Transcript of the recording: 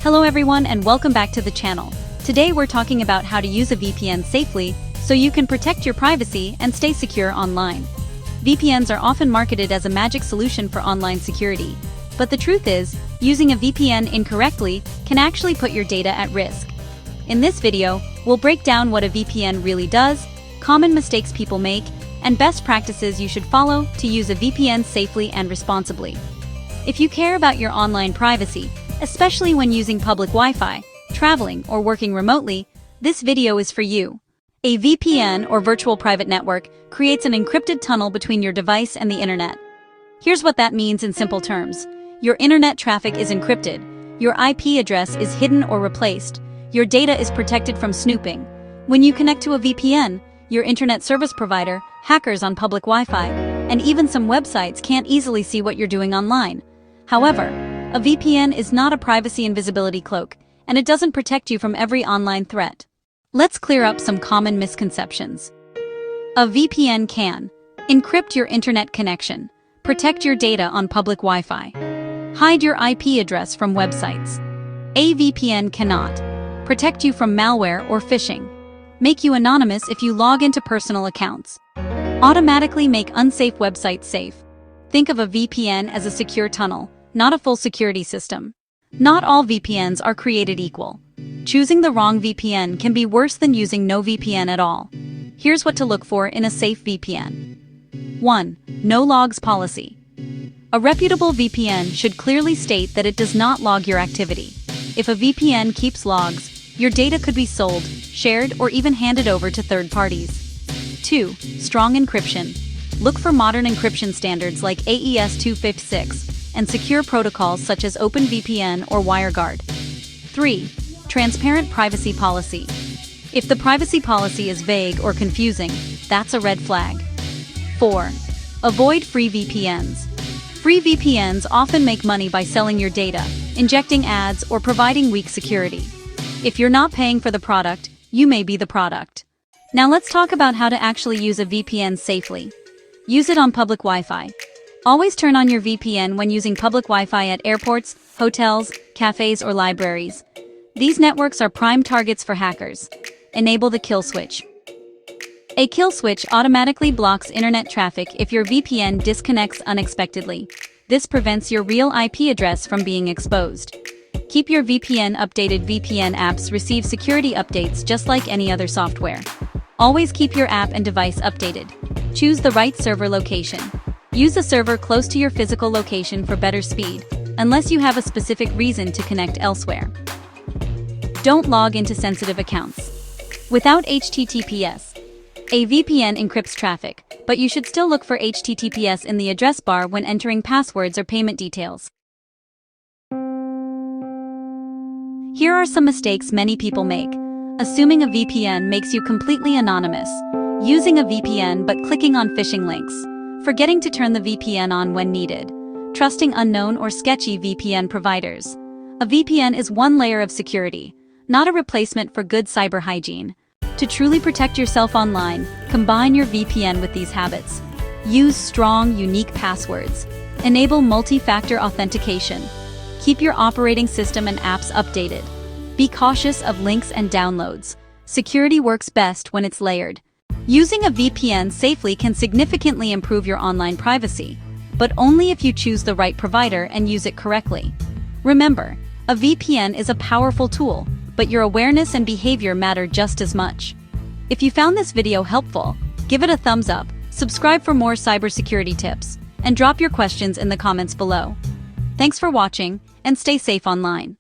Hello everyone and welcome back to the channel. Today we're talking about how to use a VPN safely so you can protect your privacy and stay secure online. VPNs are often marketed as a magic solution for online security, but the truth is, using a VPN incorrectly can actually put your data at risk. In this video, we'll break down what a VPN really does, common mistakes people make, and best practices you should follow to use a VPN safely and responsibly. If you care about your online privacy, especially when using public Wi-Fi, traveling, or working remotely, this video is for you. A VPN, or virtual private network, creates an encrypted tunnel between your device and the internet. Here's what that means in simple terms. Your internet traffic is encrypted, your IP address is hidden or replaced, your data is protected from snooping. When you connect to a VPN, your internet service provider, hackers on public Wi-Fi, and even some websites can't easily see what you're doing online. However, a VPN is not a privacy invisibility cloak, and it doesn't protect you from every online threat. Let's clear up some common misconceptions. A VPN can encrypt your internet connection, protect your data on public Wi-Fi, hide your IP address from websites. A VPN cannot protect you from malware or phishing, make you anonymous if you log into personal accounts, automatically make unsafe websites safe. Think of a VPN as a secure tunnel, not a full security system. Not all VPNs are created equal. Choosing the wrong VPN can be worse than using no VPN at all. Here's what to look for in a safe VPN. 1. No logs policy. A reputable VPN should clearly state that it does not log your activity. If a VPN keeps logs, your data could be sold, shared, or even handed over to third parties. 2. Strong encryption. Look for modern encryption standards like AES-256 and secure protocols such as OpenVPN or WireGuard. 3. Transparent privacy policy. If the privacy policy is vague or confusing, that's a red flag. 4. Avoid free VPNs. Free VPNs often make money by selling your data, injecting ads, or providing weak security. If you're not paying for the product, you may be the product. Now let's talk about how to actually use a VPN safely. Use it on public Wi-Fi. Always turn on your VPN when using public Wi-Fi at airports, hotels, cafes, or libraries. These networks are prime targets for hackers. Enable the kill switch. A kill switch automatically blocks internet traffic if your VPN disconnects unexpectedly. This prevents your real IP address from being exposed. Keep your VPN updated. VPN apps receive security updates just like any other software. Always keep your app and device updated. Choose the right server location. Use a server close to your physical location for better speed, unless you have a specific reason to connect elsewhere. Don't log into sensitive accounts. Without HTTPS, a VPN encrypts traffic, but you should still look for HTTPS in the address bar when entering passwords or payment details. Here are some mistakes many people make. Assuming a VPN makes you completely anonymous. Using a VPN but clicking on phishing links. Forgetting to turn the VPN on when needed. Trusting unknown or sketchy VPN providers. A VPN is one layer of security, not a replacement for good cyber hygiene. To truly protect yourself online, combine your VPN with these habits. Use strong, unique passwords. Enable multi-factor authentication. Keep your operating system and apps updated. Be cautious of links and downloads. Security works best when it's layered. Using a VPN safely can significantly improve your online privacy, but only if you choose the right provider and use it correctly. Remember, a VPN is a powerful tool, but your awareness and behavior matter just as much. If you found this video helpful, give it a thumbs up, subscribe for more cybersecurity tips, and drop your questions in the comments below. Thanks for watching, and stay safe online.